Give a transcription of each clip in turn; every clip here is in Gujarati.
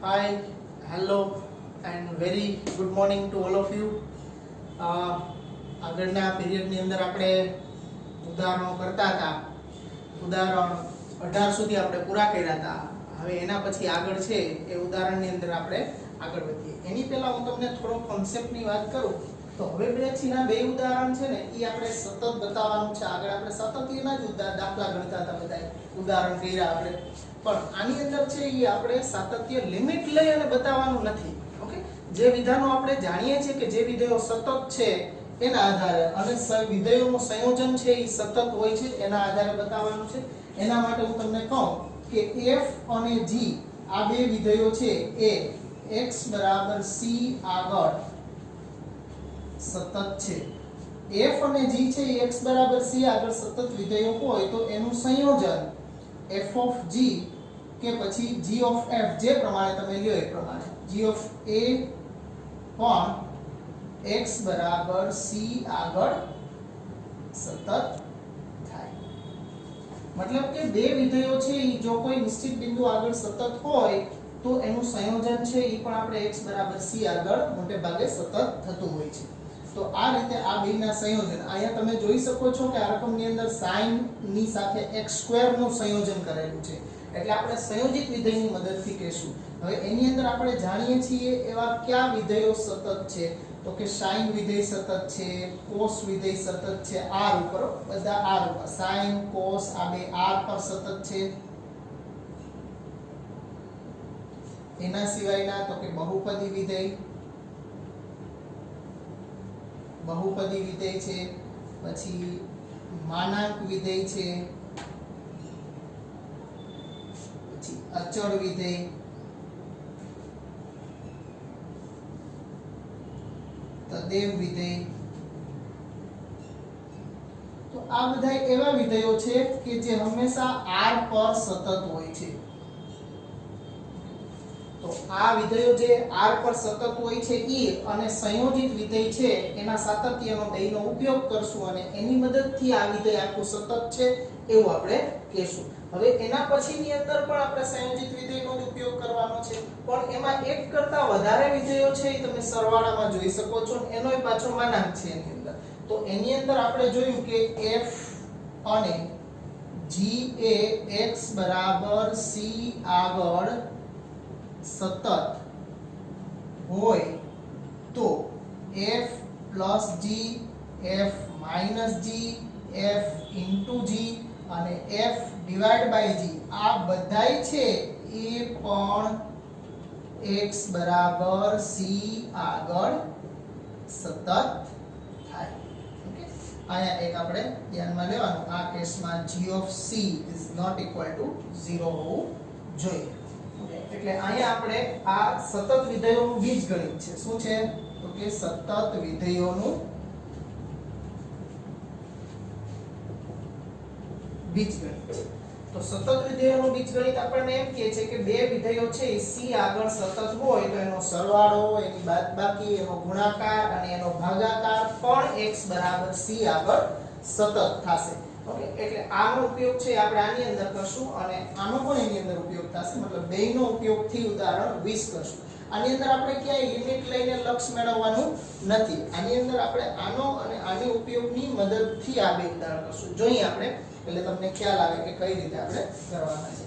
Hi, hello, and very good morning to all of you. આગળના પીરિયડની અંદર આપણે ઉદાહરણો કરતા હતા. ઉદાહરણ 18 સુધી આપણે પૂરા કર્યા હતા. હવે એના પછી આગળ છે એ ઉદાહરણની અંદર આપણે આગળ વધીએ. એની પહેલા હું તમને થોડો કોન્સેપ્ટની વાત કરું તો હવે પછીના બે ઉદાહરણ છે ને એ આપણે સતત બતાવવાનું છે. આગળ આપણે સાતત્યના જ દાખલા ગણતા હતા, બધા ઉદાહરણ કર્યા આપણે, પણ આની અંદર છે એ આપણે સાતત્ય લિમિટ લઈ અને બતાવવાનું નથી. ઓકે, જે વિધાનો આપણે જાણીએ છીએ કે જે વિધેયો સતત છે એના આધારે અને વિધેયોનું સંયોજન છે એ સતત હોય છે એના આધારે બતાવવાનું છે. એના માટે હું તમને કહું કે f અને g આ બે વિધેયો છે એ x બરાબર c આગળ સતત છે. f અને g છે એ x બરાબર c આગળ સતત વિધેયો હોય તો એનું સંયોજન f of g કે પછી g of f જે પ્રમાણે તમે લ્યો એ પ્રમાણે g of a પણ x બરાબર c આગળ સતત થાય. મતલબ કે બે વિધેયો છે એ જો કોઈ નિશ્ચિત બિંદુ આગળ સતત હોય તો એનું સંયોજન છે એ પણ આપણે x બરાબર c આગળ મોટે ભાગે સતત થતું હોય છે. તો આ રીતે આ બેના સંયોજન અહીંયા તમે જોઈ શકો છો કે આ રકમની અંદર sin ની સાથે x² નું સંયોજન કરેલું છે, એટલે આપણે સંયોજિત વિધેયની મદદથી કહેશું. હવે એની અંદર આપણે જાણીએ છીએ એવા કયા વિધેયો સતત છે તો કે sin વિધેય સતત છે, cos વિધેય સતત છે, r ઉપર, બધા r ઉપર, sin cos આ બે r પર સતત છે. એના સિવાયના તો કે બહુપદી વિધેય છે, પછી માનાંક વિધેય છે, પછી અચળ વિધેય, તદેવ વિધેય. તો આ બધા એવા વિધેયો છે કે જે હંમેશા r પર સતત હોય છે. તો આ વિધેયો જે r પર સતત હોય છે એ અને સંયોજિત વિધેય છે એના સાતત્યનો બેયનો ઉપયોગ કરશું અને એની મદદથી આ વિધેય આખું સતત છે એવું આપણે કહેશું. હવે એના પછીની અંદર પણ આપણે સંયોજિત વિધેયનો જ ઉપયોગ કરવાનો છે, પણ એમાં એક કરતા વધારે વિધેયો છે એ તમે સરવાળામાં જોઈ શકો છો, એનોય પાછો માનાંક છે એની અંદર. તો એની અંદર આપણે જોયું કે f અને g એ x બરાબર c આગળ સતત હોય તો f plus g, f minus g, f into g અને f divided by g આ બધાય છે એ પણ x બરાબર c આગળ સતત થાય. ઓકે, આયા એક આપણે ધ્યાનમાં લેવાનું, આ કેસમાં g of c is not equal to 0 હોવું જોઈએ. એટલે અહીંયા આપણે આ સતત વિધેયોનું બીજગણિત છે. શું છે તો કે સતત વિધેયોનું બીજગણિત છે. તો સતત વિધેયોનું બીજગણિત આપણને એમ કહે છે કે બે વિધેયો છે એ c આગળ સતત હોય તો એનો સરવાળો, એની બાદબાકી, એનો ગુણાકાર અને એનો ભાગાકાર પણ x બરાબર c આગળ સતત થશે. ઓકે, એટલે આનો ઉપયોગ છે આપણે આની અંદર કરશું અને આનો પણ એની અંદર ઉપયોગ થશે, મતલબ બેયનો ઉપયોગથી ઉદાહરણ 20 કરશું. આની અંદર આપણે ક્યાંય લિમિટ લઈને લક્ષ મેળવવાનું નથી. આની અંદર આપણે આનો અને આની ઉપયોગની મદદથી આ બે ઉદાહરણ કરશું. જોઈએ આપણે એટલે તમને ખ્યાલ આવે કે કઈ રીતે આપણે કરવાના છે.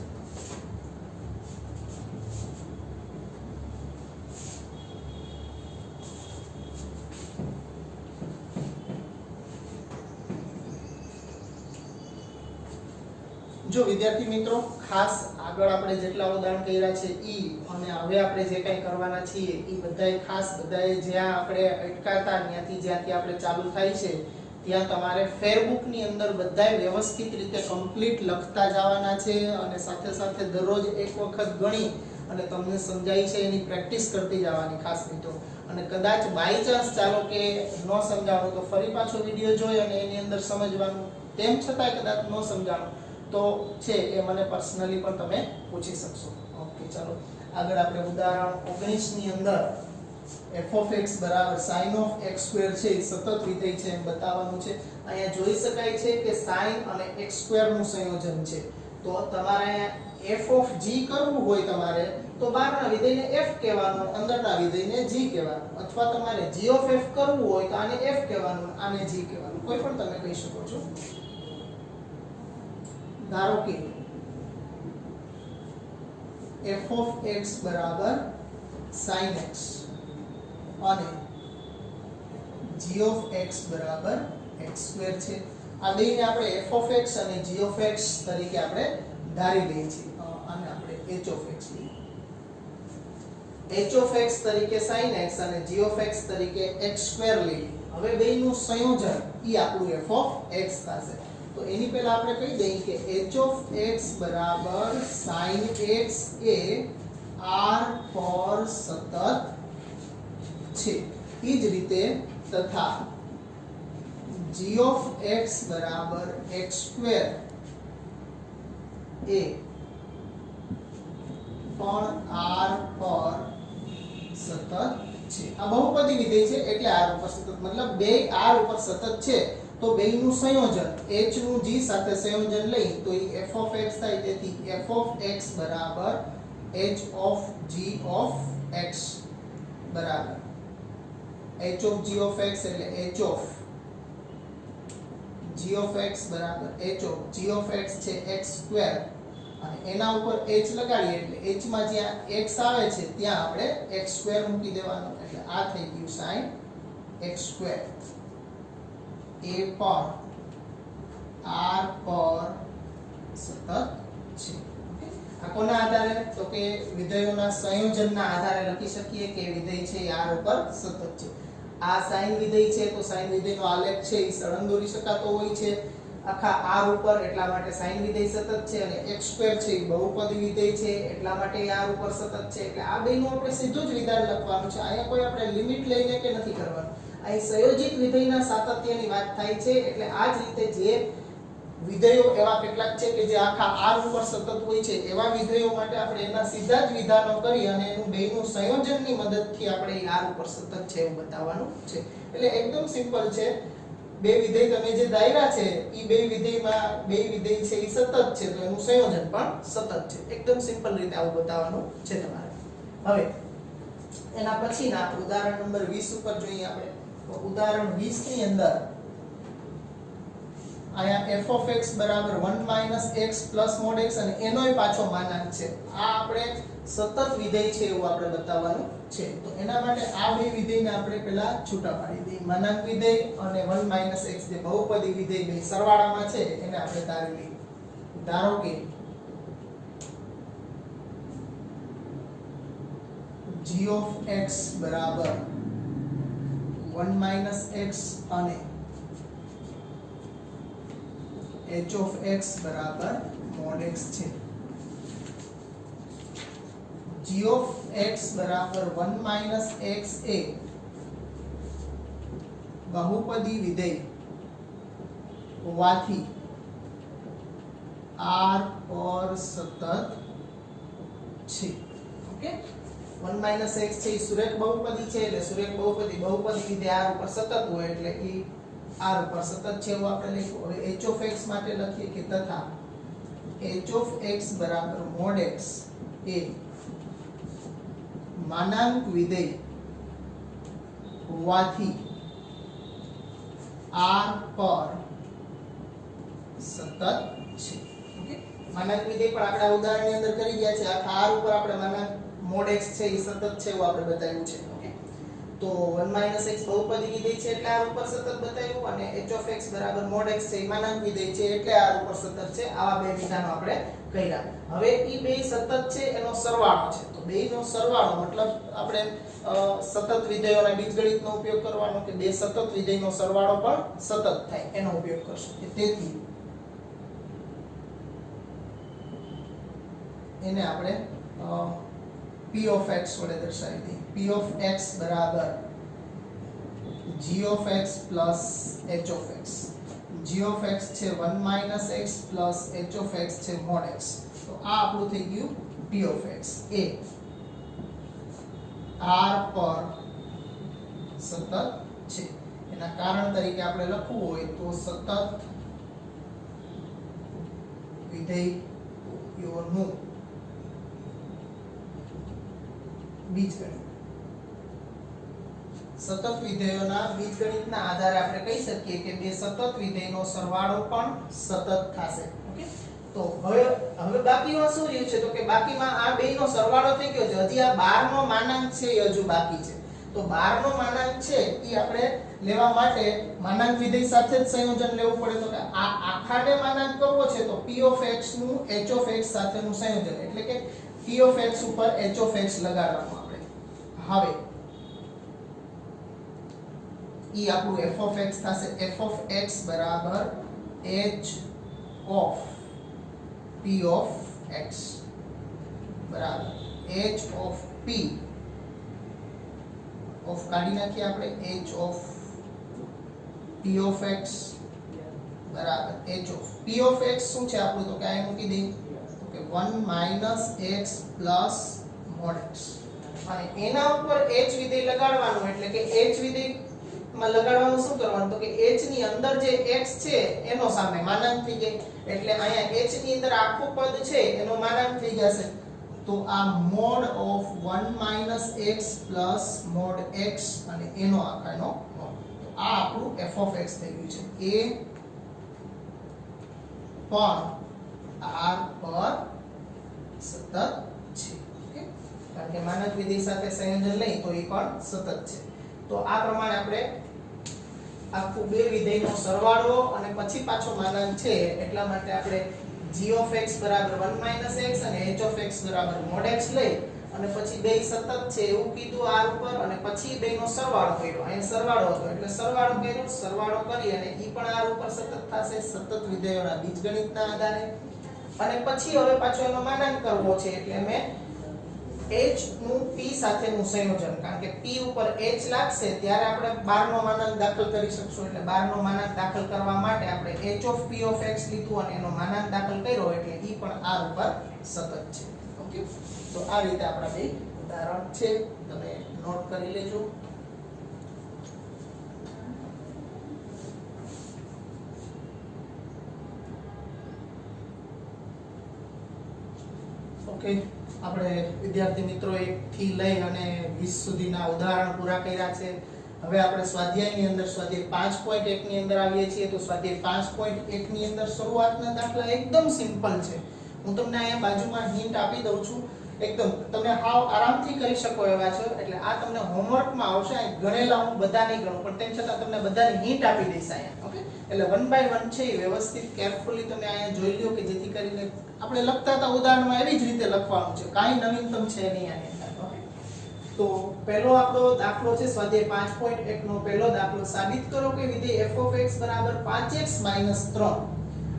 જો વિદ્યાર્થી મિત્રો, ખાસ આગળ આપણે જેટલા ઉદાહરણ કર્યા છે ઈ અને હવે આપણે જે કંઈ કરવાના છીએ ઈ બધાય ખાસ બધાય જ્યાં આપણે અટકાતા જ્યાંથી આપણે ચાલુ થાય છે ત્યાં તમારે ફેરબુક ની અંદર બધાય વ્યવસ્થિત રીતે કમ્પ્લીટ લખતા જવાના છે અને સાથે સાથે દરરોજ એક વખત ગણી અને તમને સમજાય છે એની પ્રેક્ટિસ કરતી જવાની ખાસ મિત્રો. અને કદાચ બાય ચાન્સ ચાલો કે ન સમજાવો તો ફરી પાછો વિડિયો જોઈ અને એની અંદર સમજવાનું, તેમ છતાંય કદાચ ન સમજાણું તો છે એ મને પર્સનલી પણ તમે પૂછી શકશો. ઓકે, ચાલો આગળ આપણે ઉદાહરણ 19 ની અંદર f of x બરાબર sin of x² છે એ સતત વિધેય છે એમ બતાવવાનું છે. અહીંયા જોઈ શકાય છે કે sin અને x² નું સંયોજન છે. તો તમારે અહીંયા f of g કરવું હોય તમારે તો બહારના વિધેયને f કહેવાનું, અંદરના વિધેયને g કહેવાનું, અથવા તમારે g of f કરવું હોય તો આને f કહેવાનું, આને g કહેવાનું, કોઈ પણ તમે કહી શકો છો. ધારો કે f of x બરાબર sin x અને g of x બરાબર x² છે. આ બેને આપણે f of x અને g of x તરીકે આપણે ધારી લઈએ છીએ. આને આપણે h of x લઈએ. h of x તરીકે sin x અને g of x તરીકે x² લઈએ. હવે બેયનું સંયોજન ઈ આપણું f of x થશે. તો એની પહેલા આપણે કહી દઈએ કે h of x બરાબર sin x એ r પર સતત છે. ઈ જ રીતે તથા g of x બરાબર x² એ પણ r પર સતત છે. આ બહુપદી વિધેય છે એટલે r ઉપર સતત, મતલબ બે r ઉપર સતત છે તો બેયનું સંયોજન h નું g સાથે સંયોજન લઈ તો એ f of x થાય. તેથી f of x બરાબર h of g of x બરાબર h of g of x એટલે h of g of x બરાબર h of g of x છે x² અને એના ઉપર h લગાડીએ એટલે h માં જ્યાં x આવે છે ત્યાં આપણે x² મૂકી દેવાનો એટલે આ થઈ ગયું sin x² એ પણ r પર સતત છે. આ કોના આધારે? તો કે વિધેયોના સંયોજનના આધારે લખી શકીએ કે વિધેય છે એ r ઉપર સતત છે. આ sin વિધેય છે તો sin વિધેયનો આલેખ છે એ સળંગ દોરી શકાતો હોય છે આખા r ઉપર, એટલા માટે sin વિધેય સતત છે. અને x² છે એ બહુપદી વિધેય છે એટલા માટે r ઉપર સતત છે. એટલે આ બેયનું આપણે સીધું જ વિધાન લખવાનું છે. અહીંયા કોઈ આપણે લિમિટ લઈને કે નથી કરવાનું. અહીં સંયોજિત વિધેયના સાતત્યની વાત થાય છે. એટલે આ જ રીતે જે વિધેયો એવા કેટલાક છે કે જે આખા r ઉપર સતત હોય છે એવા વિધેયો માટે આપણે એના સીધા જ વિધાનો કરી અને એનું બેયનું સંયોજનની મદદથી આપણે r ઉપર સતત છે એવું બતાવવાનું છે. એટલે એકદમ સિમ્પલ છે. બે વિધેય તમે જે ધાર્યા છે ઈ બે વિધેયમાં બે વિધેય છે ઈ સતત છે તો એનું સંયોજન પણ સતત છે. એકદમ સિમ્પલ રીતે આવું બતાવવાનું છે તમારે. હવે એના પછીના ઉદાહરણ નંબર 20 ઉપર જોઈએ આપણે. તો ઉદાહરણ 20 ની અંદર આયા f of x બરાબર 1 - x + mod x અને એનોય પાછો માનાંક છે. આ આપણે સતત વિધેય છે એવું આપણે બતાવવાનું છે. તો એના માટે આ બે વિધેયને આપણે પહેલા છૂટા પાડી દઈએ. માનાંક વિધેય અને 1 - x જે બહુપદી વિધેય બે સરવાળામાં છે એને આપણે ધારી લઈએ. ધારો કે g of x બરાબર 1 - x અને h of x બરાબર mod x છે. g of x બરાબર 1 - x એ બહુપદી વિધેય હોવાથી r પર સતત છે. ઓકે, 1 - x છે એ સુરેખ બહુપદી છે એટલે સુરેખ બહુપદી વિધેય r ઉપર સતત હોય એટલે એ r ઉપર સતત છે એવું આપણે લખ્યું. હવે h of x માટે લખીએ કે તથા h of x બરાબર mod x એ માનાંક વિધેય હોવાથી r પર સતત છે. ઓકે, માનાંક વિધેય પણ આપણે આ ઉદાહરણની અંદર કરી ગયા છે. આખા r ઉપર આપણે માનાંક mod x છે એ સતત છે એવું આપણે બતાવ્યું છે. ઓકે, તો 1 - x બહુપદી વિધેય છે એટલે r ઉપર સતત બતાવ્યું અને h of x બરાબર mod x છે એ માનાંક વિધેય છે એટલે r ઉપર સતત છે. આવા બે વિધાનો આપણે કર્યા. હવે ઈ બે સતત છે એનો સરવાળો છે. તો બેયનો સરવાળો મતલબ આપણે સતત વિધેયોના બીજગણિતનો ઉપયોગ કરવાનો કે બે સતત વિધેયનો સરવાળો પણ સતત થાય એનો ઉપયોગ કરશું. તેથી એને આપણે p of x વડે દર્શાવી દઈએ. p of x બરાબર g of x plus h of x. g of x છે 1 - x plus h of x છે mod x. તો આ આપણું થઈ ગયું p of x A r પર સતત છે. એના કારણ તરીકે આપણે લખવું હોય તો સતત વિધેયોનું બીજગણિત. સતત વિધેયોના બીજગણિતના આધારે આપણે કહી શકીએ કે બે સતત વિધેયનો સરવાળો પણ સતત થશે. ઓકે, તો હવે બાકીમાં શું રહ્યું છે? તો કે બાકીમાં આ બેયનો સરવાળો થઈ ગયો છે. હજી આ 12 નો માનાંક છે એ હજુ બાકી છે. તો 12 નો માનાંક છે એ આપણે લેવા માટે માનાંક વિધેય સાથે જ સંયોજન લેવું પડે. તો કે આ આખાને માનાંક કરવો છે તો p of x નું h of x સાથેનું સંયોજન, એટલે કે p of x ઉપર h of x લગાડવાનું આપણે. હવે ઈ આપણું f of x થશે. f of x બરાબર h of p of x બરાબર h of p of કાઢી નાખીએ આપણે. h of p of x બરાબર h of p of x શું છે આપણું? તો કે આ મૂકી દઈએ તો કે 1 - x plus mod x, અને એના ઉપર h વિધેય લગાડવાનું. એટલે કે h વિધેય માં લગાડવાનું શું કરવાનું? તો કે h ની અંદર જે x છે એનો સામે માનાંક થઈ જાય. એટલે અહીંયા h ની અંદર આખું પદ છે એનો માનાંક થઈ જશે. તો આ mod of 1 - x plus mod x અને એનો આખાનો mod. તો આ આપણું f of x થઈ ગયું છે. એ પણ r પર સતત છે. ઓકે, કારણ કે માનાંક વિધેય સાથે સંયોજન લઈ તો એ પણ સતત છે. તો આ પ્રમાણે આપણે આખું બે વિધેયનો સરવાળો અને પછી પાછો માનાંક છે એટલા માટે આપણે g of x બરાબર 1 - x અને h of x બરાબર mod x લઈ અને પછી બે સતત છે એવું કીધું r ઉપર, અને પછી બેનો સરવાળો કર્યો. અહીં સરવાળો હતો એટલે સરવાળો કર્યો. સરવાળો કરી અને ઈ પણ r ઉપર સતત થશે સતત વિધેયોના બીજગણિતના આધારે. અને પછી હવે પાછો એનો માનાંક કરવો છે એટલે મેં h નું p સાથેનું સંયોજન, કારણ કે p ઉપર h લાગશે ત્યારે આપણે 12 નો માનાંક દાખલ કરી શકશું. એટલે 12 નો માનાંક દાખલ કરવા માટે આપણે h of p of x લીધું અને એનો માનાંક દાખલ કર્યો એટલે ઈ પણ r ઉપર સતત છે. ઓકે, તો આ રીતે આપણા બે ઉદાહરણ છે, તમે નોટ કરી લેજો. ઓકે, આપણે વિદ્યાર્થી મિત્રો 1 થી લઈ અને 20 સુધીના ઉદાહરણ પૂરા કર્યા છે. હવે આપણે સ્વાધ્યાયની અંદર સ્વાધ્યાય 5.1 ની અંદર આવીએ છીએ. તો સ્વાધ્યાય 5.1 ની અંદર શરૂઆતના દાખલા એકદમ સિમ્પલ છે. હું તમને અહીંયા બાજુમાં હિન્ટ આપી દઉં છું. એકદમ તમે હાવ આરામથી કરી શકો એવા છે. એટલે આ તમને હોમવર્કમાં આવશે. આ ગણેલા હું બધા નહીં ગણું, પણ તેમ છતાં તમને બધાની હિન્ટ આપી દઈશ અહીંયા. ઓકે, એટલે 1 by 1 છે એ વ્યવસ્થિત કેરફુલી તમે અહીંયા જોઈ લો કે જેથી કરીને આપણે લખતા હતા ઉદાહરણમાં એવી જ રીતે લખવાનું છે, કાંઈ નવીનતમ છે નહીં આની અંદર. ઓકે, તો પહેલો આપણો દાખલો છે સ્વાધ્યાય 5.1 નો પહેલો દાખલો. સાબિત કરો કે વિધેય f of x બરાબર 5x - 3.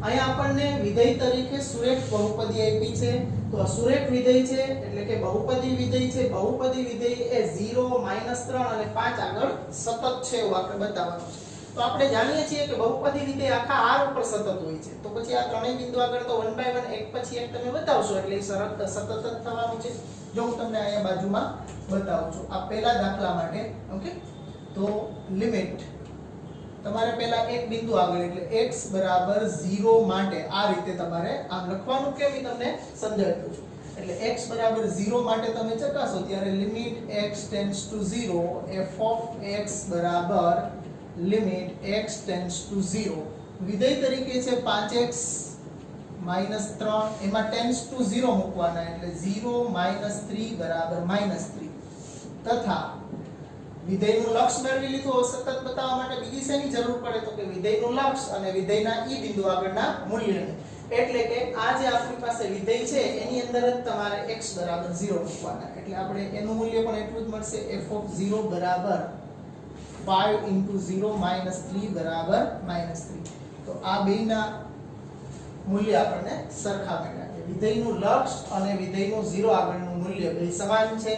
અહીંયા આપણને વિધેય તરીકે સુરેખ બહુપદી આપી છે. તો આ સુરેખ વિધેય છે એટલે કે બહુપદી વિધેય છે. બહુપદી વિધેય એ 0 - 3 અને 5 આગળ સતત છે એવું આપણે બતાવવાનું છે. તો આપણે જાણીએ છીએ કે બહુપદી વિધેય આખા r ઉપર સતત હોય છે. તો પછી આ ત્રણેય બિંદુ આગળ તો 1 by 1 એક પછી એક તમે બતાવશો એટલે સતત જ થવાનું છે. જો હું તમને અહીંયા બાજુમાં બતાવું છું આ પહેલા દાખલા માટે. ઓકે, તો લિમિટ તમારે પહેલા એક બિંદુ આગળ એટલે x બરાબર 0 માટે આ રીતે તમારે આમ લખવાનું. કેમ એ તમને સમજાવ્યું છું. એટલે x બરાબર 0 માટે તમે ચકાસો ત્યારે limit x tends two 0 f of x બરાબર લિમિટ x ટેન્ડ્સ ટુ 0 વિધેય તરીકે છે 5x - 3, એમાં ટેન્ડ્સ ટુ 0 મૂકવાના એટલે 0 - 3 બરાબર -3. તથા વિધેયનું લક્ષ મેળવી લીધું. સતત બતાવવા માટે બીજી શેની જરૂર પડે? તો કે વિધેયનું લક્ષ અને વિધેયના ઈ બિંદુ આગળના મૂલ્યને. એટલે કે આ જે આપણી પાસે વિધેય છે એની અંદર જ તમારે x બરાબર 0 મૂકવાના. એટલે આપણે એનું મૂલ્ય પણ એટલું જ મળશે. f of 0 બરાબર 5 * 0 - 3 બરાબર -3. તો આ બેયના મૂલ્ય આપણને સરખા મળ્યા. વિધેયનું લક્ષ અને વિધેયનું 0 આગળનું મૂલ્ય બે સમાન છે.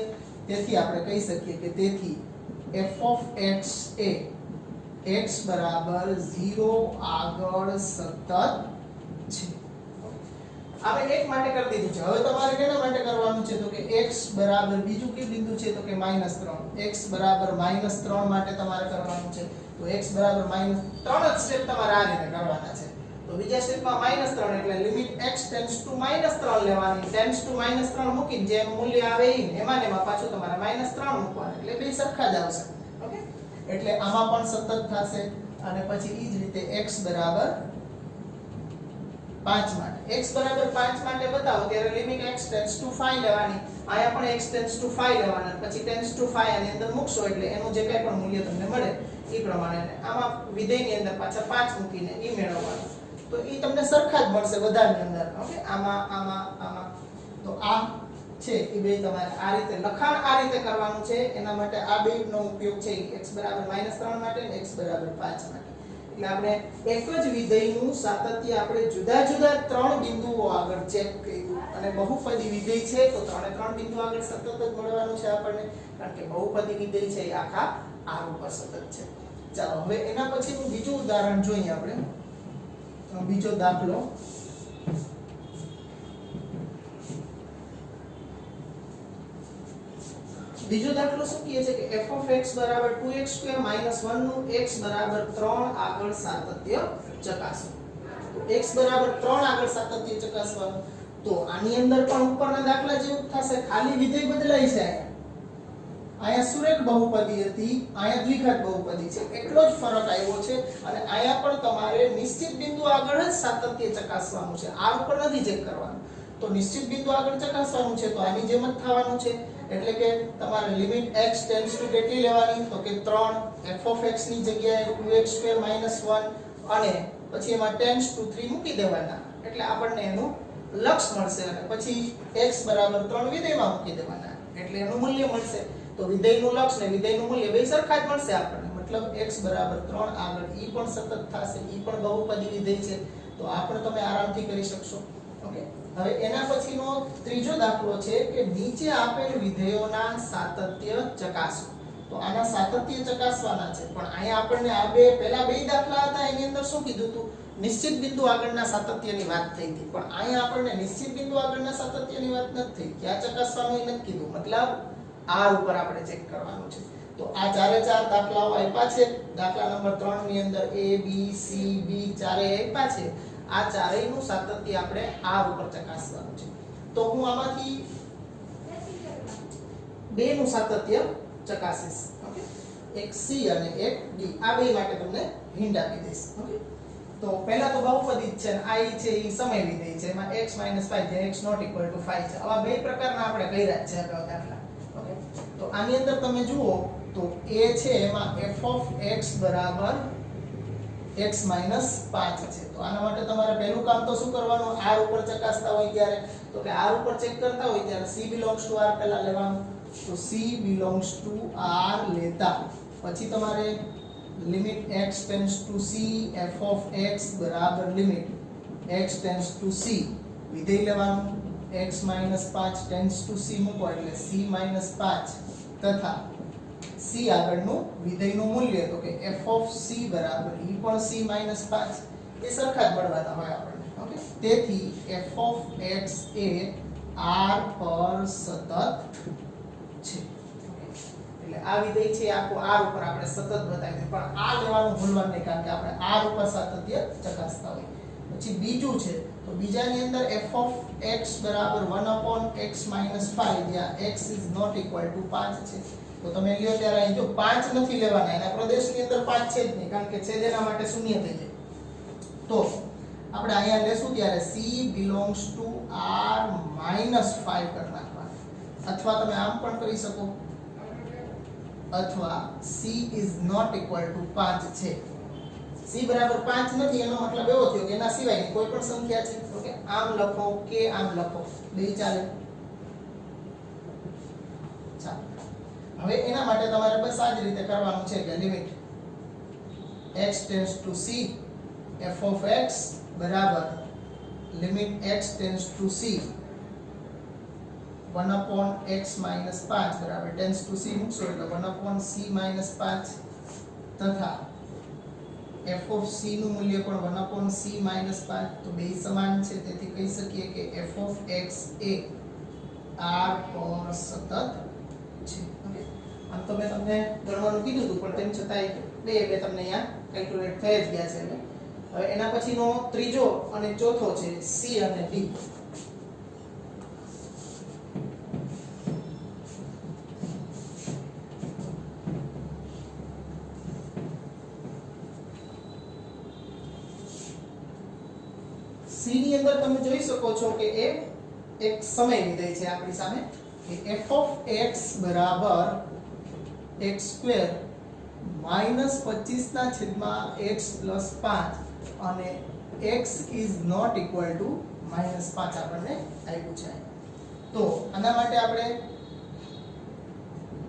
તેથી આપણે કહી શકીએ કે તેથી f of x એ x બરાબર 0 આગળ સતત છે. આપણે એક માટે કરી દીધું છે. હવે તમારે કેના માટે કરવાનું છે? તો કે x બરાબર બીજું કયું બિંદુ છે? તો કે -3. x બરાબર -3 માટે તમારે કરવાનું છે. તો x બરાબર -3 જ સ્ટેપ તમારે આ રીતે કરવાના છે. તો બીજા સ્ટેપમાં -3 એટલે લિમિટ x ટેન્ડ્સ ટુ -3 લેવાની. ટેન્ડ્સ ટુ -3 મૂકીને જે મૂલ્ય આવે એમાં ને એમાં પાછું તમારે -3 મૂકવાનું એટલે બે સરખા જ આવશે. ઓકે, એટલે આમાં પણ સતત થશે. અને પછી ઈ જ રીતે x બરાબર 5 માટે x બરાબર 5 માટે બતાવો ત્યારે લિમિટ x ટેન્ડ્સ ટુ 5 લેવાની. આયા પણ x ટેન્ડ્સ ટુ 5 લેવાના. પછી ટેન્ડ્સ ટુ 5 આની અંદર મૂકશો એટલે એનું જે કંઈ પણ મૂલ્ય તમને મળે એ પ્રમાણે આમાં વિધેયની અંદર પાછા 5 મૂકીને ઈ મેળવવાનું. તો ઈ તમને સરખા જ મળશે બધાની અંદર. ઓકે, આમાં તો આ છે એ બે તમારે આ રીતે લખાણ આ રીતે કરવાનું છે. એના માટે આ બેનો ઉપયોગ છે x બરાબર -3 માટે અને x બરાબર 5 માટે. એટલે આપણે એક જ વિધેયનું સાતત્ય આપણે જુદા જુદા 3 બિંદુઓ આગળ ચેક કર્યું. અને બહુપદી વિધેય છે તો 3 બિંદુ આગળ સતત જ મળવાનું છે આપણને, કારણ કે બહુપદી વિધેય છે એ આખા r ઉપર સતત છે. ચાલો હવે એના પછીનું બીજું ઉદાહરણ જોઈએ આપણે. બીજો દાખલો શું કહે છે કે f(x) = 2x² - 1 નું x બરાબર 3 આગળ સાતત્ય ચકાસો. તો x બરાબર 3 આગળ સાતત્ય ચકાસવાનું. તો આની અંદર પણ ઉપરના દાખલા જેવું થશે, ખાલી વિધેય બદલાય છે. આયા સુરેખ બહુપદી હતી, આયા દ્વિઘાત બહુપદી છે, એટલો જ ફરક આવ્યો છે. અને આયા પણ તમારે નિશ્ચિત બિંદુ આગળ જ સાતત્ય ચકાસવાનું છે, આ ઉપર નથી ચેક કરવાનું. તો નિશ્ચિત બિંદુ આગળ ચકાસવાનું છે તો આની જેમ જ થવાનું છે. એટલે કે તમારે લિમિટ x ટેન્ડ્સ ટુ કેટલી લેવાની? તો કે 3 f(x) ની જગ્યાએ 2x² - 1 અને પછી એમાં ટેન્ડ્સ ટુ 3 મૂકી દેવાના. એટલે આપણને એનું લક્ષ મળશે. અને પછી x બરાબર 3 વિધેયમાં મૂકી દેવાના એટલે એનું મૂલ્ય મળશે. તો વિધેયનું લક્ષ ને વિધેયનું મૂલ્ય બે સરખા જ મળશે આપણને. મતલબ x બરાબર 3 આગળ ઈ પણ સતત થશે, ઈ પણ બહુપદી વિધેય છે. તો આ પણ તમે આરામથી કરી શકશો. ઓકે, હવે એના પછીનો ત્રીજો દાખલો છે કે નીચે આપેલ વિધેયોના સાતત્ય ચકાસો. તો આના સાતત્ય ચકાસવાના છે. પણ અહીંયા આપણને આ પહેલા બે દાખલા હતા એની અંદર શું કીધું હતું? નિશ્ચિત બિંદુ આગળના સાતત્યની વાત થઈ હતી. પણ અહીંયા આપણને નિશ્ચિત બિંદુ આગળના સાતત્યની વાત નથી થઈ. ક્યાં ચકાસવાનું એ નથી કીધું. મતલબ r ઉપર આપણે ચેક કરવાનું છે. તો આ ચારે ચાર દાખલાઓ આપ્યા છે. દાખલા નંબર 3 ની અંદર a b c b ચારેય આપ્યા છે. આ ચારેયનું સાતત્ય આપણે r ઉપર ચકાસવાનું છે. તો હું આમાંથી બે નું સાતત્ય ચકાસીશ. ઓકે, એક c અને એક d. આ બે માટે તમને હિન્ટ આપી દઈશ. ઓકે, તો પહેલા તો બહુપદી છે અને આ છે એ સમય વિધેય છે. એમાં x - 5 જે x ≠ = 5 છે. આવા બે પ્રકારના આપણે કર્યા છે અગાઉ દાખલા. ઓકે, તો આની અંદર તમે જુઓ તો a છે એમાં f(x) બરાબર x - 5 છે. તો આના માટે તમારે પહેલું કામ તો શું કરવાનું? r ઉપર ચકાસતા હોય ત્યારે, તો કે r ઉપર ચેક કરતા હોય ત્યારે c belongs to r પહેલા લેવાનું. તો c belongs to r લેતા પછી તમારે limit x tends two c f(x) બરાબર limit x tends two c વિધેય લેવાનું. x - 5 ટેન્ડ્સ ટુ c મૂકો એટલે c - 5 તથા c આગળનું વિધેયનું મૂલ્ય તો કે f(c) બરાબર ઈ પણ c - 5 એ સરખા જ મળવાના હોય આપણને. ઓકે, તેથી f(x) એ r પર સતત છે. એટલે આ વિધેય છે આખું r ઉપર આપણે સતત બતાવ્યું. પણ આ લેવાનું ભૂલવાનું નહીં, કારણ કે આપણે r ઉપર સાતત્ય ચકાસતા હોય. પછી બીજું છે તો બીજાની અંદર f(x) બરાબર 1/x - 5 જ્યાં x ≠ = 5 છે. તો તમે લ્યો ત્યારે અહીં જો 5 નથી લેવાના, એના પ્રદેશની અંદર 5 છે જ નહીં, કારણ કે છેદ એના માટે શૂન્ય થઈ જાય. તો આપણે અહીંયા લેશું ત્યારે c belongs to r - 5 કરી નાખવાનું. અથવા તમે આમ પણ કરી શકો, અથવા c is not equal to 5 છે. c બરાબર 5 નથી એનો મતલબ એવો થયો કે એના સિવાયની કોઈ પણ સંખ્યા છે. ઓકે, આમ લખો કે આમ લખો બે ચાલે. ચાલો, હવે એના માટે તમારે બસ આ જ રીતે કરવાનું છે કે limit x tends two c f(x) બરાબર limit x tends two c 1/x - 5 બરાબર ટેન્ડ્સ ટુ c મૂકશો એટલે 1/c - 5 તથા f(c) નું મૂલ્ય પણ 1/c - 5. તો બે સમાન છે, તેથી કહી શકીએ કે f(x) એ r પર સતત છે. ઓકે, આમ તો મેં તમને ગણવાનું કીધું હતું પણ તેમ છતાંય બે તમને અહીંયા કેલ્ક્યુલેટ થઈ જ ગયા છે. હવે એના પછીનો ત્રીજો અને ચોથો છે સી અને ડી. સી ની અંદર તમે જોઈ શકો છો કે એ એક સમય વિધેય છે આપણી સામે કે f of x બરાબર x² માઈનસ 25 ના છેદમાં x પ્લસ 5 અને x is not equal to minus 5 આપણને આપ્યું છે. તો આના માટે આપણે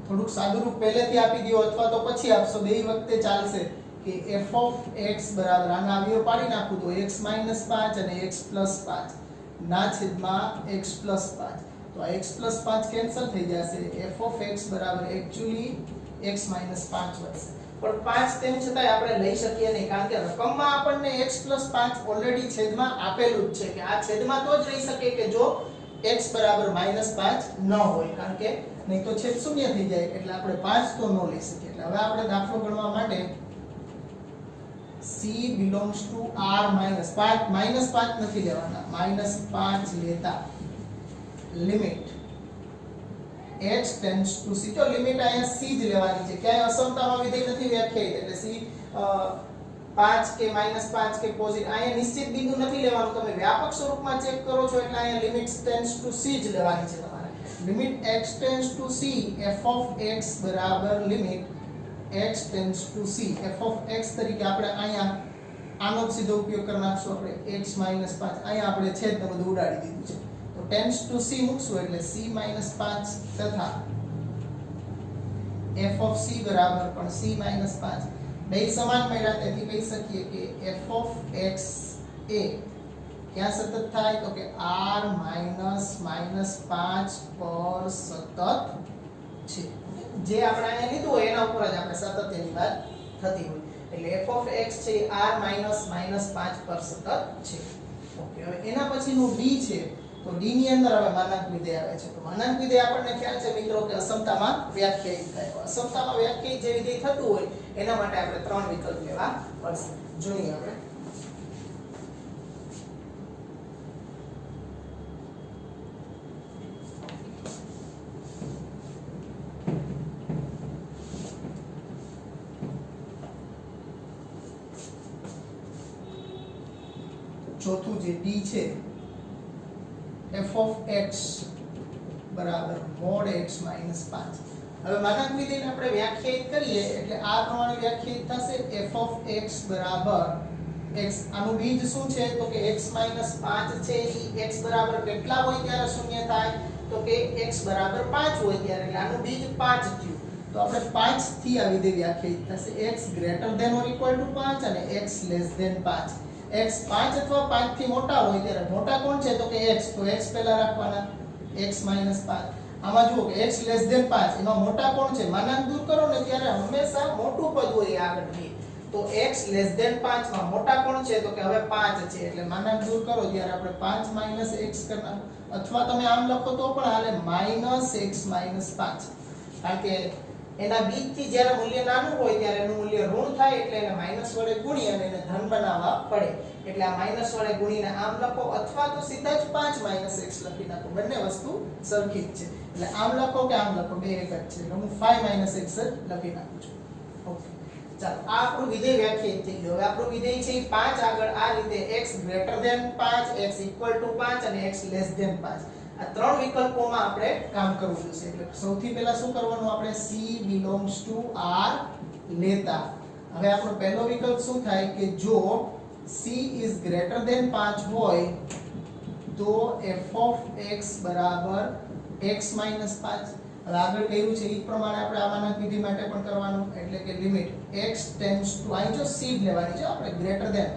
થોડુંક સાદું રૂપ પહેલેથી આપી દો અથવા તો પછી આપશો, બે વખતે ચાલશે કે f of x બરાબર આના અવયવ પાડી નાખું તો x માઈનસ 5 અને x પ્લસ 5 ના છેદમાં x પ્લસ 5. તો આ x પ્લસ 5 કેન્સલ થઈ જશે. f of x બરાબર એક્ચ્યુઅલી x માઈનસ 5 વધશે. પણ 5 તેમ છતાંય આપણે લઈ શકીએ નહીં, કારણ કે રકમમાં આપણને x પ્લસ 5 ઓલરેડી છેદમાં આપેલું જ છે કે આ છેદમાં તો જ રહી શકે કે જો x બરાબર માઈનસ 5 ન હોય, કારણ કે નહીં તો છેદ શૂન્ય થઈ જાય એટલે આપણે 5 તો ન લઈ શકીએ. એટલે હવે આપણે દાખલો ગણવા માટે c belongs to r minus 5 minus 5 નથી લેવાના, minus 5 લેતા limit x tends to c. તો લિમિટ અહીંયા c જ લેવાની છે, ક્યાંય અસમતામાં વિધેય નથી વ્યાખ્યાયિત એટલે c 5 કે -5 કે પોઝિટિવ અહીંયા નિશ્ચિત બિંદુ નથી લેવાનું. તમે વ્યાપક સ્વરૂપમાં ચેક કરો છો એટલે અહીંયા લિમિટ tends to c જ લેવાની છે તમારે. Limit x tends to c f of x બરાબર limit x tends to c f of x તરીકે આપણે અહીંયા આનો જ સીધો ઉપયોગ કરી નાખશું. આપણે x - 5 અહીંયા આપણે છેદને બધું ઉડાડી દીધું છે તો tends to c મૂકશું એટલે c - 5 તથા f of c બરાબર પણ c - 5 બે સમાન મળ્યા, તેથી કહી શકીએ કે f of x એ ક્યાં સતત થાય તો કે r - -5 પર સતત છે. જે આપણે અહીંયા લીધું હોય એના ઉપર જ આપણે સતત એની વાત થતી હોય એટલે f of x છે r - -5 પર સતત છે. ઓકે, હવે એના પછીનું d છે તો d ની અંદર હવે માનાંક વિધેય આવે છે. તો માનાંક વિધેય આપણને ખ્યાલ છે મિત્રો કે અસમતામાં વ્યાખ્યાયિત થાય. અસમતામાં વ્યાખ્યાયિત જે વિધેય થતું હોય એના માટે આપણે ત્રણ વિકલ્પ લેવા પડશે. જોઈએ આપણે ચોથું જે d છે f of x બરાબર mod x minus 5. હવે માનાંક વિધેયને આપણે વ્યાખ્યાયિત કરીએ એટલે આ પ્રમાણે વ્યાખ્યાયિત થશે f of x બરાબર x. આનું બીજ શું છે તો કે x minus 5 છે ઈ x બરાબર કેટલા હોય ત્યારે શૂન્ય થાય તો કે x બરાબર 5 હોય ત્યારે, એટલે આનું બીજ 5 થયું. તો આપણે 5 થી આ વિધેય વ્યાખ્યાયિત થશે x greater than or equal to 5 અને x less than 5. x 5 અથવા 5 થી મોટા હોય ત્યારે મોટા કોણ છે તો કે x, તો x પહેલા રાખવાના x - 5. આમાં જુઓ કે x less than 5 એમાં મોટા કોણ છે, માનાંક દૂર કરો ને ત્યારે હંમેશા મોટું પદ હોય આગળ થી. તો x less than 5 માં મોટા કોણ છે તો કે હવે 5 છે એટલે માનાંક દૂર કરો ત્યારે આપણે 5 minus x કરના, અથવા તમે આમ લખો તો પણ હાલે -x - 5, કારણ કે એના બીજ થી જ્યારે મૂલ્ય નાનું હોય ત્યારે એનું મૂલ્ય ઋણ થાય એટલે એને માઈનસ વડે ગુણી અને એને ધન બનાવવા પડે. એટલે આ માઈનસ વડે ગુણીને આમ લખો અથવા તો સીધા જ 5 - x લખી નાખો, બંને વસ્તુ સરખી જ છે. એટલે આમ લખો કે આમ લખો બે એક જ છે એટલે હું 5 - x જ લખી નાખું છું. ઓકે, ચાલો આ આપણું વિધેય વ્યાખ્યાયિત થઈ ગયું. હવે આપણું વિધેય છે 5 આગળ આ રીતે x greater than 5, x equal to 5 અને x less than 5 આ ત્રણ વિકલ્પોમાં આપણે કામ કરવું જોઈશે. એટલે સૌથી પહેલા શું કરવાનું, આપણે c belongs to r લેતા. હવે આપણો પહેલો વિકલ્પ શું થાય કે જો c is greater than 5 હોય તો f of x બરાબર x minus 5. હવે આગળ કહ્યું છે એ પ્રમાણે આપણે આમાંના વિધિ માટે પણ કરવાનું, એટલે કે લિમિટ x tends to અહીં જો c લેવાની છે આપણે greater than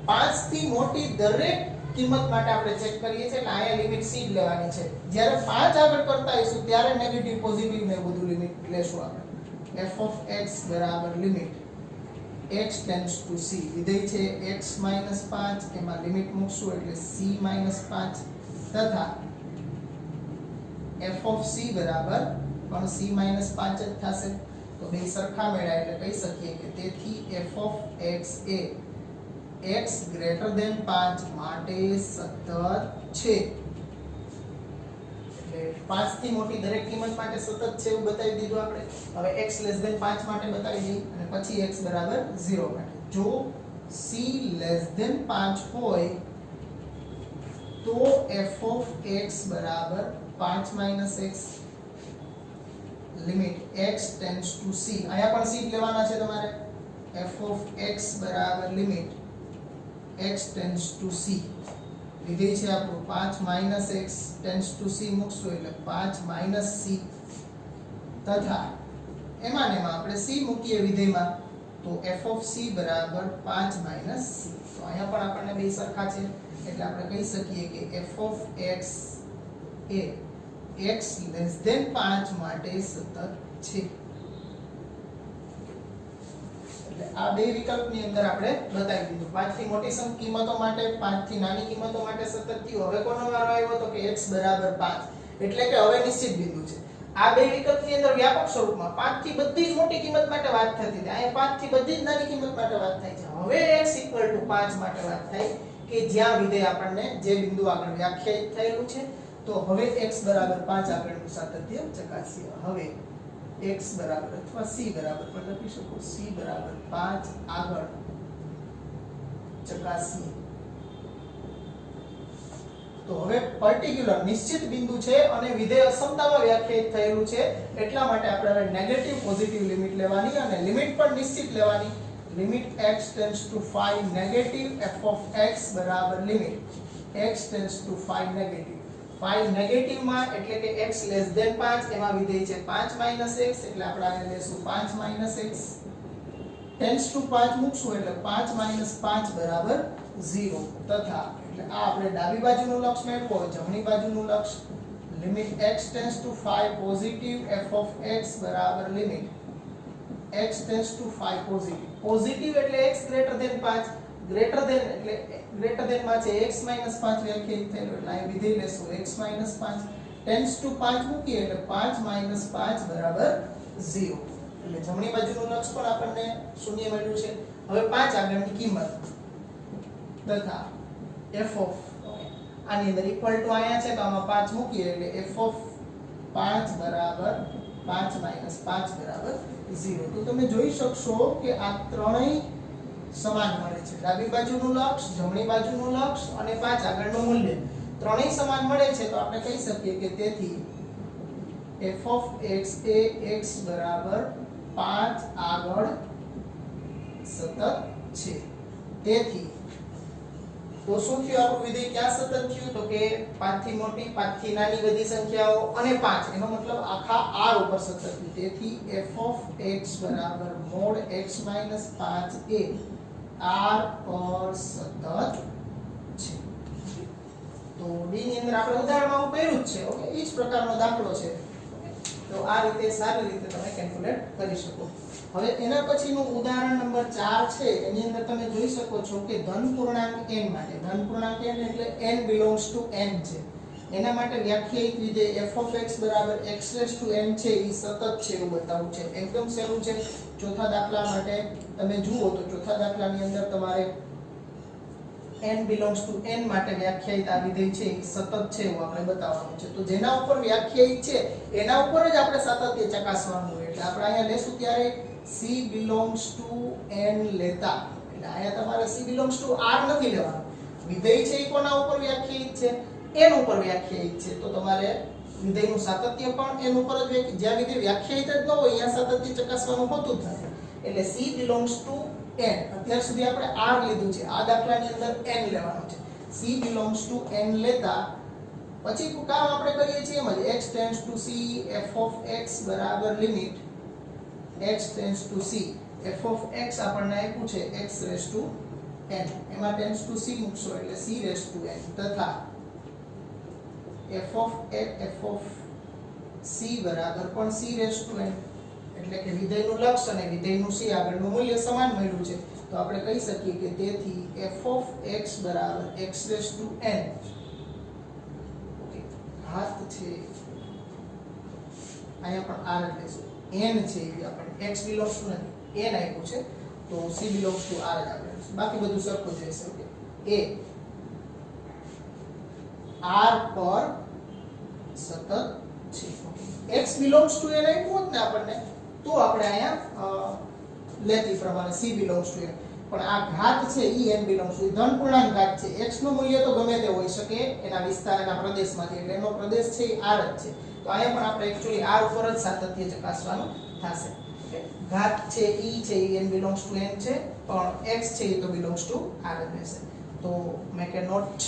5 થી મોટી દરેક કિંમત માટે આપણે ચેક કરીએ છીએ એટલે અહીંયા લિમિટ c લેવાની છે. જ્યારે 5 આગળ કરતા હઈશું ત્યારે નેગેટિવ પોઝિટિવ ને બધું લિમિટ લેશું આપણે. f of x બરાબર limit x tends to c વિધેય છે x - 5 એમાં લિમિટ મૂકશું એટલે c - 5 તથા f of c બરાબર પણ c - 5 જ થશે. તો બે સરખા મેળા એટલે કહી શકીએ કે તેથી f of x એ x ગ્રેટર ધેન 5 માટે સતત છે, એટલે 5 થી મોટી દરેક કિંમત માટે સતત છે એવું બતાવી દીધું આપણે. હવે x લેસ ધેન 5 માટે બતાવી દઈએ અને પછી x બરાબર 0 માટે. જો c લેસ ધેન 5 હોય તો f of x બરાબર 5 minus x limit x tends two c. અહીંયા પણ c લેવાના છે તમારે. f of x બરાબર limit x tends two c. વિધેય છે આપણું 5 minus x tends two c મૂકશું એટલે 5 minus c તથા એમાં ને એમાં આપણે c મૂકીએ વિધેયમાં તો f of c બરાબર 5 minus c. તો અહીંયા પણ આપણને બે સરખા છે એટલે આપણે કહી શકીએ કે f of x એ x લેસ ધેન 5 માટે સતત છે. એટલે આ બે વિકલ્પની અંદર આપણે બતાવી દીધું. 5 થી મોટી કિંમતો માટે, 5 થી નાની કિંમતો માટે સતત થયું. હવે કોનો વારો આવ્યો તો કે x બરાબર 5, એટલે કે હવે નિશ્ચિત બિંદુ છે. આ બે વિકલ્પની અંદર વ્યાપક સ્વરૂપમાં 5 થી બધી જ મોટી કિંમત માટે વાત થતી હતી, અહીંયા 5 થી બધી જ નાની કિંમત માટે વાત થાય છે. હવે x 5 માટે વાત થાય કે જ્યાં વિધેય આપણને જે બિંદુ આગળ વ્યાખ્યાયિત થયેલું છે. તો હવે x બરાબર 5 આગળનું સાતત્ય ચકાસીએ. હવે x બરાબર અથવા c બરાબર પણ લખી શકો, c બરાબર 5 આગળ ચકાસીએ. તો હવે પર્ટિક્યુલર નિશ્ચિત બિંદુ છે અને વિધેય અસમતામાં વ્યાખ્યાયિત થયેલું છે, એટલા માટે આપણે નેગેટિવ પોઝિટિવ લિમિટ લેવાની અને લિમિટ પણ નિશ્ચિત લેવાની. Limit x tends to 5 negative f of x બરાબર limit x tends to 5 negative. 5 negative માં એટલે કે x લેસ ધેન 5 એમાં વિધેય છે 5 minus x એટલે આપણે આને લેશું 5 minus x ટેન્ડ્સ ટુ 5 મૂકશું એટલે 5 minus 5 બરાબર 0 તથા એટલે આ આપણે ડાબી બાજુનું લક્ષ મેળવવું હોય, જમણી બાજુનું લક્ષ limit x tends to 5 positive f of x બરાબર limit x tends to 5 positive. Positive એટલે x greater than 5, greater than એટલે ગ્રેટર ધેન માં છે x 5 વ્યાખ્યાયિત થયેલું એટલે અહીં વિધેય લેશું x 5 ટેન્ડ્સ ટુ 5 મૂકીએ એટલે 5 5 બરાબર 0. એટલે જમણી બાજુનું લક્ષ પણ આપણને શૂન્ય મળ્યું છે. હવે 5 આગળની કિંમત તથા f of આની અંદર ઇક્વલ ટુ આયા છે તો આમાં 5 મૂકીએ એટલે f of 5 બરાબર 5 5 બરાબર 0. તો તમે જોઈ શકશો કે આ ત્રણેય સમાન મળે છે. ડાબી બાજુનું લક્ષ, જમણી બાજુનું લક્ષ અને 5 આગળનું મૂલ્ય ત્રણેય સમાન મળે છે. તો આપણે કહી શકીએ કે તેથી f of x એ x બરાબર 5 આગળ સતત છે. તેથી તો શું થયું આપણું વિધેય ક્યાં સતત થયું તો કે 5 થી મોટી, 5 થી નાની બધી સંખ્યાઓ અને 5 એનો મતલબ આખા r ઉપર સતત થયું. તેથી f of x બરાબર mod x 5 એ r પર સતત છે. તો d ની અંદર આપણે ઉદાહરણમાં કર્યું જ છે. ઓકે, એ જ પ્રકારનો દાખલો છે. તો આ રીતે સારી રીતે તમે કેલ્ક્યુલેટ કરી શકો. હવે એના પછીનું ઉદાહરણ નંબર 4 છે. એની અંદર તમે જોઈ શકો છો કે ધન પૂર્ણાંક n માટે, ધન પૂર્ણાંક n એટલે n belongs to n છે. એના માટે વ્યાખ્યાયિત વિધેય f of x બરાબર x raised to n છે એ સતત છે એવું બતાવવું છે. એકદમ સહેલું છે. ચોથા દાખલા માટે તમે જુઓ તો ચોથા દાખલાની અંદર તમારે n belongs to n માટે વ્યાખ્યાયિત આ વિધેય છે એ સતત છે એવું આપણે બતાવવાનું છે. તો જેના ઉપર વ્યાખ્યાયિત છે એના ઉપર જ આપણે સાતત્ય ચકાસવાનું હોય. એટલે આપણે અહીંયા લેશું ત્યારે c belongs to n લેતા, એટલે અહીંયા તમારે c belongs to r નથી લેવાનું. વિધેય છે એ કોના ઉપર વ્યાખ્યાયિત છે? n ઉપર વ્યાખ્યાયિત છે. તો તમારે વિધેયનું સાતત્ય પણ n ઉપર જ જ્યાં વિધેય વ્યાખ્યાયિત જ ન હોય અહીંયા સાતત્ય ચકાસવાનું હોતું જ નથી. એટલે c belongs to n. અત્યાર સુધી આપણે r લીધું છે, આ દાખલાની અંદર n લેવાનું છે. c belongs to n લેતા પછી કામ આપણે કરીએ છીએ એમ જ x tends to c f of x બરાબર limit x tends to c f of x આપણને આપ્યું છે x raised to n, એમાં tends to c મૂકશો એટલે c raised to n તથા f of c બરાબર પણ c raised to n એટલે કે વિધેયનું લક્ષ અને વિધેયનું c આગળનું મૂલ્ય સમાન મળ્યું છે. તો આપણે કહી શકીએ કે તેથી f of x બરાબર x raised to n ઘાત છે, અહીંયા પણ r લેશું, n છે એ આપણને x belongs to નથી n આપ્યું છે, તો C belongs to R જ આપણે બાકી બધું સરખું જ રહેશે. ઓકે A R પર સતત છે. Okay x belongs to n આપ્યું હોત ને આપણને તો આપણે અહીંયા લેતી પ્રમાણે C belongs to n, પણ આ ઘાત છે ઈ n belongs to ધન પૂર્ણાંક ઘાત છે. x નું મૂલ્ય તો ગમે તે હોઈ શકે એના વિસ્તાર એના પ્રદેશમાંથી, એટલે એનો પ્રદેશ છે એ r જ છે. તો અહીંયા પણ આપણે એકચ્યુઅલી r ઉપર જ સાતત્ય ચકાસવાનું થશે. ઓકે ઘાત છે ઈ છે ઈ n belongs to n છે, પણ x છે એ તો belongs to r જ રહેશે. તો મેક a note